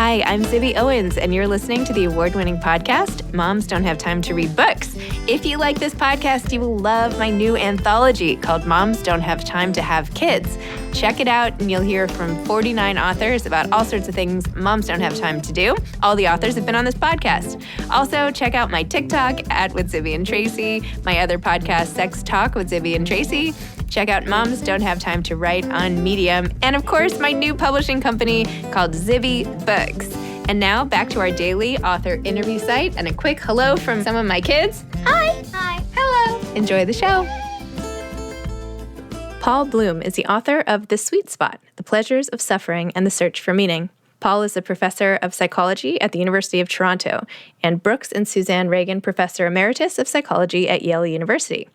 Hi, I'm Zibby Owens, and you're listening to the award-winning podcast, Moms Don't Have Time to Read Books. If you like this podcast, you will love my new anthology called Moms Don't Have Time to Have Kids. Check it out, and you'll hear from 49 authors about all sorts of things moms don't have time to do. All the authors have been on this podcast. Also, check out my TikTok with Zibby and Tracy, my other podcast, Sex Talk with Zibby and Tracy. Check out Moms Don't Have Time to Write on Medium. And of course, my new publishing company called Zibby Books. And now back to our daily author interview site and a quick hello from some of my kids. Hi. Hi. Hello. Enjoy the show. Paul Bloom is the author of The Sweet Spot, The Pleasures of Suffering and the Search for Meaning. Paul is a professor of psychology at the University of Toronto and Brooks and Suzanne Reagan Professor Emeritus of Psychology at Yale University.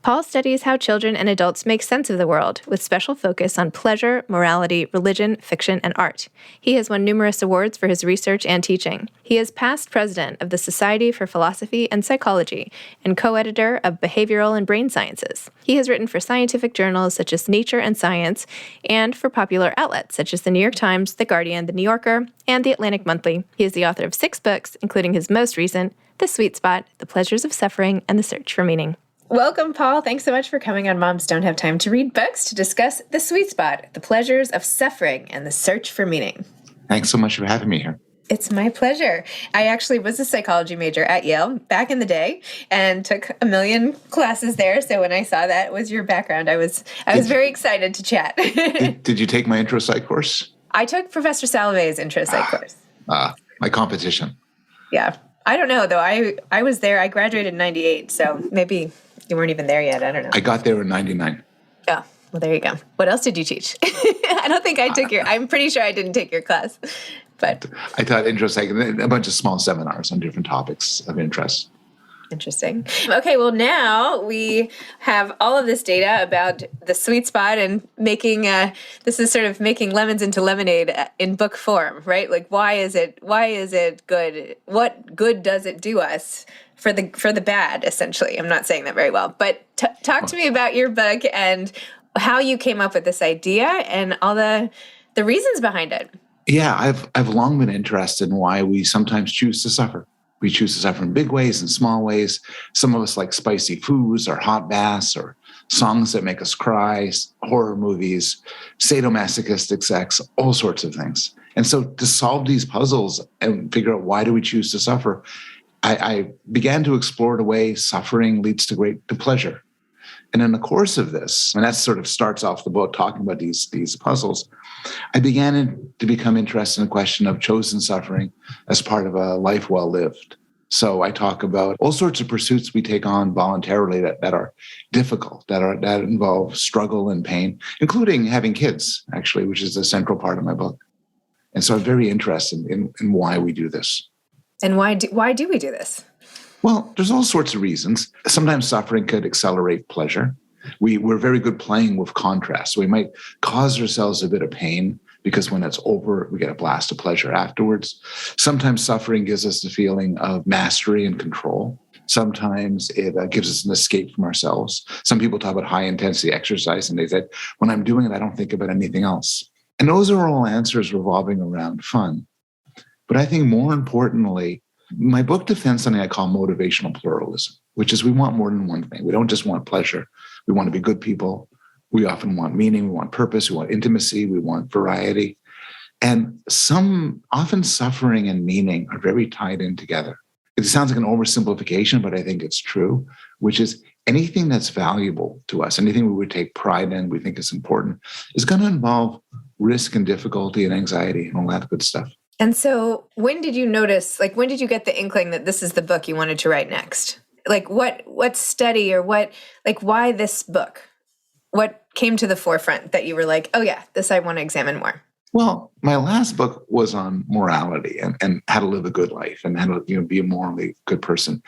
Paul studies how children and adults make sense of the world, with special focus on pleasure, morality, religion, fiction, and art. He has won numerous awards for his research and teaching. He is past president of the Society for Philosophy and Psychology and co-editor of Behavioral and Brain Sciences. He has written for scientific journals such as Nature and Science and for popular outlets such as The New York Times, The Guardian, The New Yorker, and The Atlantic Monthly. He is the author of 6 books, including his most recent, The Sweet Spot, The Pleasures of Suffering and the Search for Meaning. Welcome, Paul. Thanks so much for coming on Moms Don't Have Time to Read Books to discuss The Sweet Spot, The Pleasures of Suffering and the Search for Meaning. Thanks so much for having me here. It's my pleasure. I actually was a psychology major at Yale back in the day and took a million classes there. So when I saw that was your background, I was very excited to chat. Did you take my intro psych course? I took Professor Salovey's intro psych course. My competition. Yeah. I don't know, though. I was there. I graduated in 98, so maybe you weren't even there yet. I don't know. I got there in 99. Oh, well, there you go. What else did you teach? I don't think I took I'm pretty sure I didn't take your class. But I taught intro psych and a bunch of small seminars on different topics of interest. Interesting. Okay, well, now we have all of this data about the sweet spot and making, this is sort of making lemons into lemonade in book form, right? Like, why is it good? What good does it do us for the bad, essentially? I'm not saying that very well, but talk to me about your book and how you came up with this idea and all the reasons behind it. Yeah, I've long been interested in why we sometimes choose to suffer. We choose to suffer in big ways and small ways. Some of us like spicy foods or hot baths or songs that make us cry, horror movies, sadomasochistic sex, all sorts of things. And so to solve these puzzles and figure out why do we choose to suffer, I began to explore the way suffering leads to pleasure. And in the course of this, and that sort of starts off the book talking about these puzzles, I began to become interested in the question of chosen suffering as part of a life well lived. So I talk about all sorts of pursuits we take on voluntarily that are difficult, that involve struggle and pain, including having kids, actually, which is a central part of my book. And so I'm very interested in why we do this. And why do we do this? Well, there's all sorts of reasons. Sometimes suffering could accelerate pleasure. We're very good playing with contrast. So we might cause ourselves a bit of pain because when it's over, we get a blast of pleasure afterwards. Sometimes suffering gives us the feeling of mastery and control. Sometimes it gives us an escape from ourselves. Some people talk about high-intensity exercise, and they said, when I'm doing it, I don't think about anything else. And those are all answers revolving around fun. But I think more importantly, my book defends something I call motivational pluralism, which is we want more than one thing. We don't just want pleasure. We want to be good people. We often want meaning. We want purpose. We want intimacy. We want variety. And often suffering and meaning are very tied in together. It sounds like an oversimplification, but I think it's true, which is anything that's valuable to us, anything we would take pride in, we think is important, is going to involve risk and difficulty and anxiety and all that good stuff. And so when did you notice, when did you get the inkling that this is the book you wanted to write next? What study or why this book? What came to the forefront that you were like, oh yeah, this I want to examine more? Well, my last book was on morality and how to live a good life and how to be a morally good person.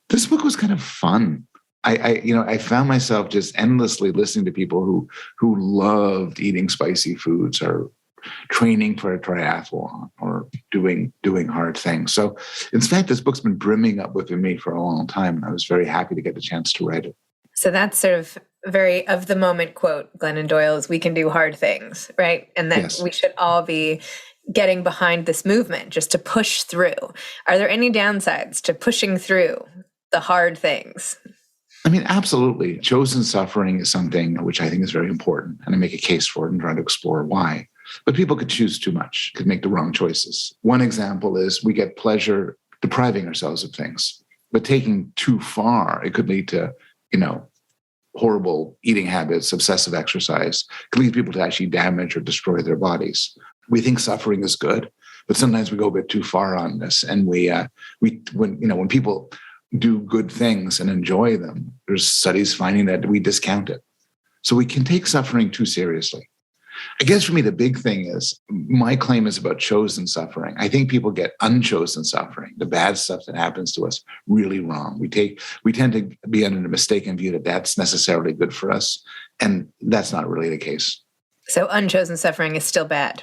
This book was kind of fun. I found myself just endlessly listening to people who loved eating spicy foods or training for a triathlon or doing hard things. So in fact, this book's been brimming up within me for a long time. And I was very happy to get the chance to write it. So that's sort of very of the moment quote, Glennon Doyle's, we can do hard things, right? And that we should all be getting behind this movement just to push through. Are there any downsides to pushing through the hard things? I mean, absolutely. Chosen suffering is something which I think is very important, and I make a case for it and try to explore why. But people could choose too much, could make the wrong choices. One example is we get pleasure depriving ourselves of things, but taking too far, it could lead to, horrible eating habits, obsessive exercise, could lead people to actually damage or destroy their bodies. We think suffering is good, but sometimes we go a bit too far on this, and when people do good things and enjoy them, there's studies finding that we discount it. So we can take suffering too seriously. I guess for me, the big thing is my claim is about chosen suffering. I think people get unchosen suffering, the bad stuff that happens to us, really wrong. We tend to be under the mistaken view that that's necessarily good for us. And that's not really the case. So unchosen suffering is still bad.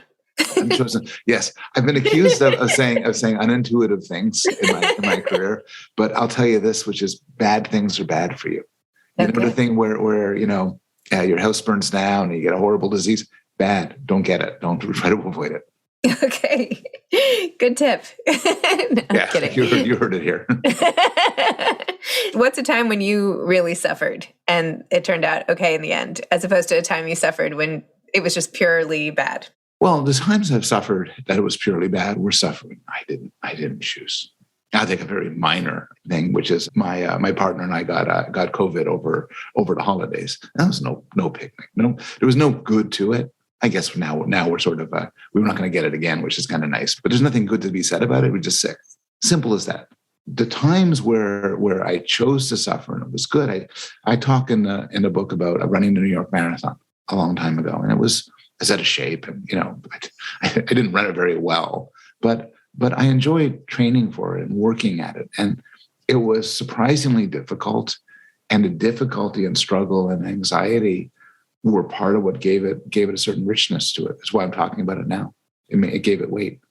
Unchosen. Yes. I've been accused of saying unintuitive things in my career, but I'll tell you this, which is bad things are bad for you. You know, the thing where your house burns down and you get a horrible disease, bad. Don't get it. Don't try to avoid it. Okay. Good tip. No, yeah, I'm kidding. You heard it here. What's a time when you really suffered and it turned out okay in the end, as opposed to a time you suffered when it was just purely bad? Well, the times I've suffered that it was purely bad were suffering I didn't choose. I think a very minor thing, which is my partner and I got COVID over the holidays. That was no picnic. No, there was no good to it. I guess now we're sort of we're not going to get it again, which is kind of nice. But there's nothing good to be said about it. We're just sick. Simple as that. The times where I chose to suffer and it was good. I talk in the book about running the New York Marathon a long time ago, and I was out of shape, and I didn't run it very well, but I enjoyed training for it and working at it, and it was surprisingly difficult. And the difficulty and struggle and anxiety were part of what gave it a certain richness to it. That's why I'm talking about it now. It gave it weight.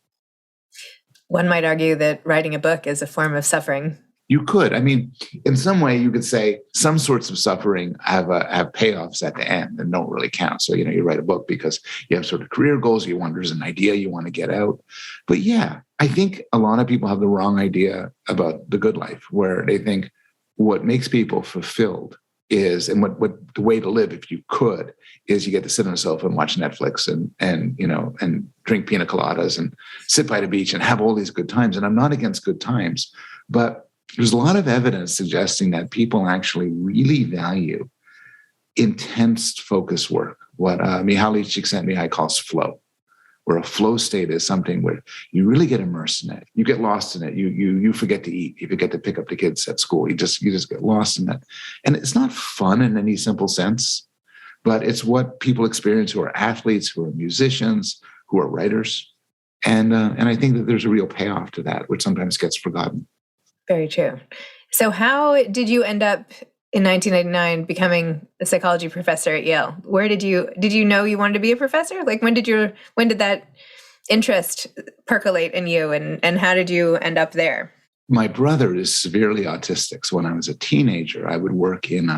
One might argue that writing a book is a form of suffering. You could. I mean, in some way, you could say some sorts of suffering have payoffs at the end and don't really count. So, you write a book because you have sort of career goals. You want, there's an idea you want to get out. But yeah, I think a lot of people have the wrong idea about the good life, where they think what makes people fulfilled is, and what the way to live, if you could, is you get to sit on a sofa and watch Netflix and drink pina coladas and sit by the beach and have all these good times. And I'm not against good times, but there's a lot of evidence suggesting that people actually really value intense focus work, what Mihaly Csikszentmihalyi calls flow, where a flow state is something where you really get immersed in it. You get lost in it. You forget to eat. You forget to pick up the kids at school. You just get lost in it. And it's not fun in any simple sense, but it's what people experience who are athletes, who are musicians, who are writers. And I think that there's a real payoff to that, which sometimes gets forgotten. Very true. So how did you end up in 1999 becoming a psychology professor at Yale? Where did you know you wanted to be a professor? Like when did that interest percolate in you, and how did you end up there? My brother is severely autistic. So when I was a teenager, I would work in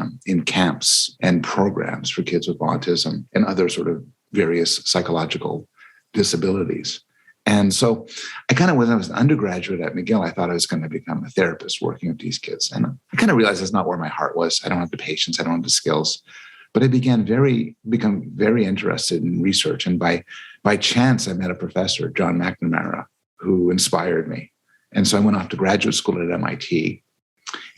camps and programs for kids with autism and other sort of various psychological disabilities. And so when I was an undergraduate at McGill, I thought I was going to become a therapist working with these kids. And I kind of realized that's not where my heart was. I don't have the patience. I don't have the skills. But I become very interested in research. And by chance, I met a professor, John McNamara, who inspired me. And so I went off to graduate school at MIT.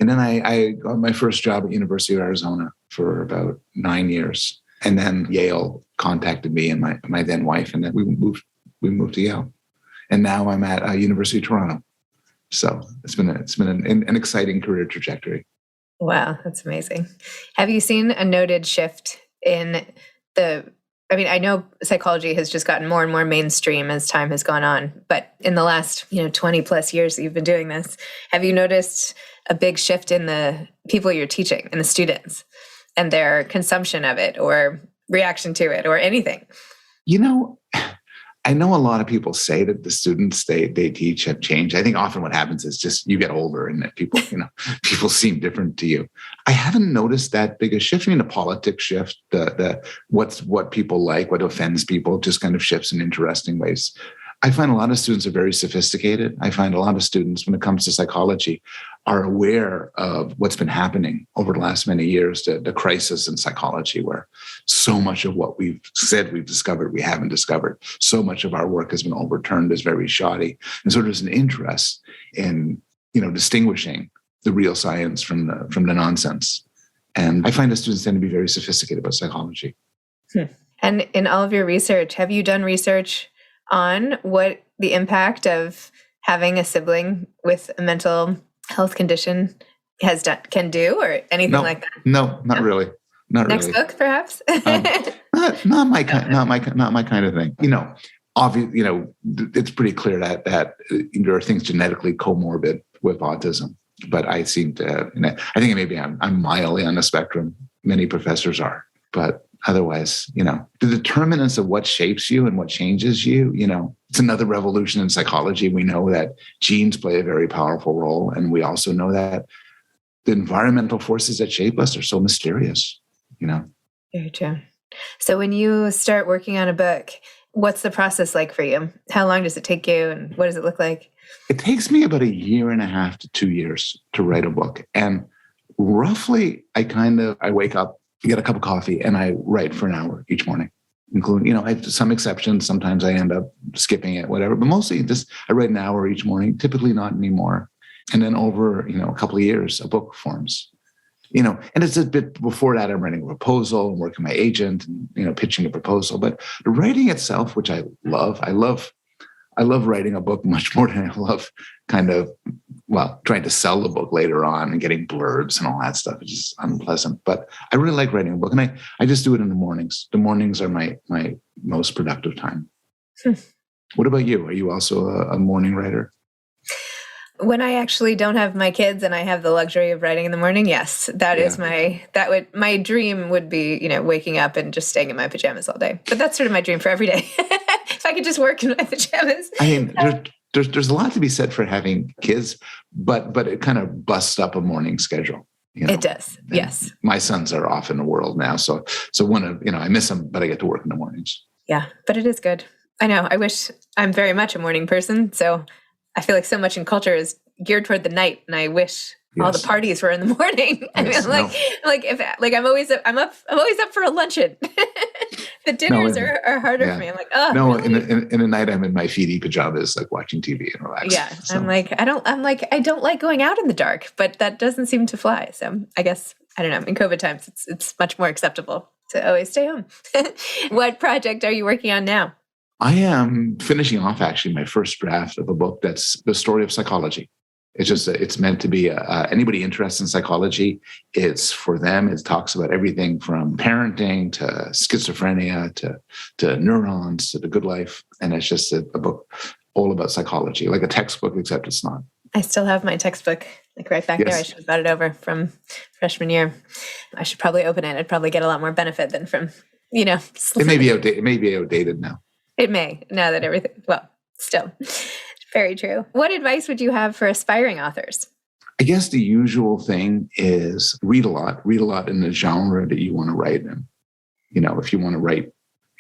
And then I got my first job at University of Arizona for about 9 years. And then Yale contacted me and my then wife, and then we moved to Yale, and now I'm at University of Toronto. So it's been an exciting career trajectory. Wow, that's amazing. Have you seen a noted shift in I know psychology has just gotten more and more mainstream as time has gone on, but in the last 20 plus years that you've been doing this, have you noticed a big shift in the people you're teaching and the students and their consumption of it or reaction to it or anything? I know a lot of people say that the students they teach have changed. I think often what happens is just you get older and that people, people seem different to you. I haven't noticed that big a shift. I mean, the politics shift, what people like, what offends people just kind of shifts in interesting ways. I find a lot of students are very sophisticated. I find a lot of students, when it comes to psychology, are aware of what's been happening over the last many years, the crisis in psychology, where so much of what we've said we've discovered, we haven't discovered. So much of our work has been overturned as very shoddy. And so there's an interest in, distinguishing the real science from the nonsense. And I find that students tend to be very sophisticated about psychology. And in all of your research, have you done research on what the impact of having a sibling with a mental health condition can do, or anything like that? No, not really. Not Next really. book, perhaps. Not my kind of thing. Obviously, it's pretty clear that there are things genetically comorbid with autism. But I seem to, I think maybe I'm mildly on the spectrum. Many professors are, but otherwise, the determinants of what shapes you and what changes you, it's another revolution in psychology. We know that genes play a very powerful role. And we also know that the environmental forces that shape us are so mysterious, Very true. So when you start working on a book, what's the process like for you? How long does it take you, and what does it look like? It takes me about 1.5 to 2 years to write a book. And roughly, I wake up, get a cup of coffee, and I write for an hour each morning, including, I have some exceptions. Sometimes I end up skipping it, whatever. But mostly I write an hour each morning, typically not anymore. And then over, a couple of years, a book forms. And it's a bit before that, I'm writing a proposal, I'm working with my agent, and, pitching a proposal. But the writing itself, which I love writing a book much more than I love trying to sell the book later on and getting blurbs and all that stuff. It's just unpleasant. But I really like writing a book, and I just do it in the mornings. The mornings are my most productive time. What about you? Are you also a morning writer? When I actually don't have my kids and I have the luxury of writing in the morning, yes, is my dream would be, waking up and just staying in my pajamas all day. But that's sort of my dream for every day. If I could just work in my pajamas. I mean, there's a lot to be said for having kids, but it kind of busts up a morning schedule. It does. And yes. My sons are off in the world now. So I miss them, but I get to work in the mornings. Yeah, but it is good. I know. I wish I'm very much a morning person. So I feel like so much in culture is geared toward the night, and I wish all the parties were in the morning. Yes, I'm always up for a luncheon. The dinners are harder for me. I'm like, oh no. really? In the night, I'm in my feety pajamas, like watching TV and relaxing. Yeah, so. I don't like going out in the dark, but that doesn't seem to fly. So I guess I don't know. In COVID times, it's much more acceptable to always stay home. What project are you working on now? I am finishing off actually my first draft of a book that's the story of psychology. It's meant to be anybody interested in psychology. It's for them. It talks about everything from parenting to schizophrenia to neurons to the good life. And it's just a book all about psychology, like a textbook, except it's not. I still have my textbook right back there. I should have brought it over from freshman year. I should probably open it. I'd probably get a lot more benefit than from, It may be outdated. It may be outdated now. It may, now that still very true. What advice would you have for aspiring authors? I guess the usual thing is read a lot in the genre that you want to write in. If you want to write,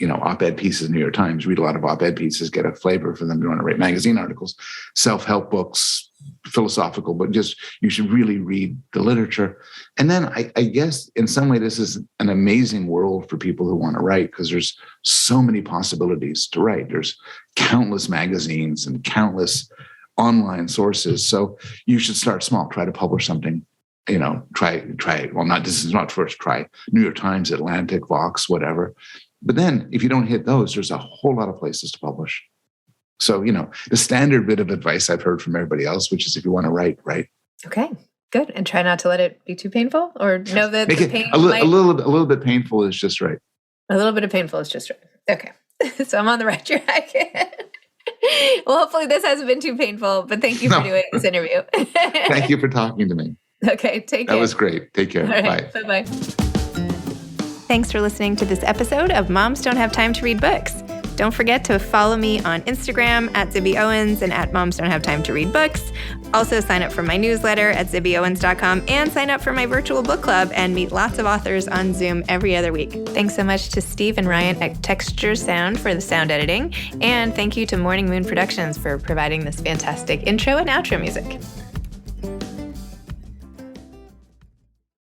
op-ed pieces in the New York Times, read a lot of op-ed pieces, get a flavor for them. You want to write magazine articles, self-help books, philosophical, but you should really read the literature. And then I guess in some way, this is an amazing world for people who want to write, because there's so many possibilities to write. There's countless magazines and countless online sources. So you should start small, try to publish something, try, this is not first, try New York Times, Atlantic, Vox, whatever. But then if you don't hit those, there's a whole lot of places to publish. So, the standard bit of advice I've heard from everybody else, which is if you want to write. Okay, good. And try not to let it be too painful, or know that Make the it pain a little bit painful is just right. A little bit of painful is just right. Okay. So I'm on the right track. Well, hopefully this hasn't been too painful, but thank you for doing this interview. Thank you for talking to me. Okay, take care. That was great. Take care. Right, bye. Bye-bye. Thanks for listening to this episode of Moms Don't Have Time to Read Books. Don't forget to follow me on Instagram at Zibby Owens and at Moms Don't Have Time to Read Books. Also sign up for my newsletter at zibbyowens.com and sign up for my virtual book club and meet lots of authors on Zoom every other week. Thanks so much to Steve and Ryan at Texture Sound for the sound editing. And thank you to Morning Moon Productions for providing this fantastic intro and outro music.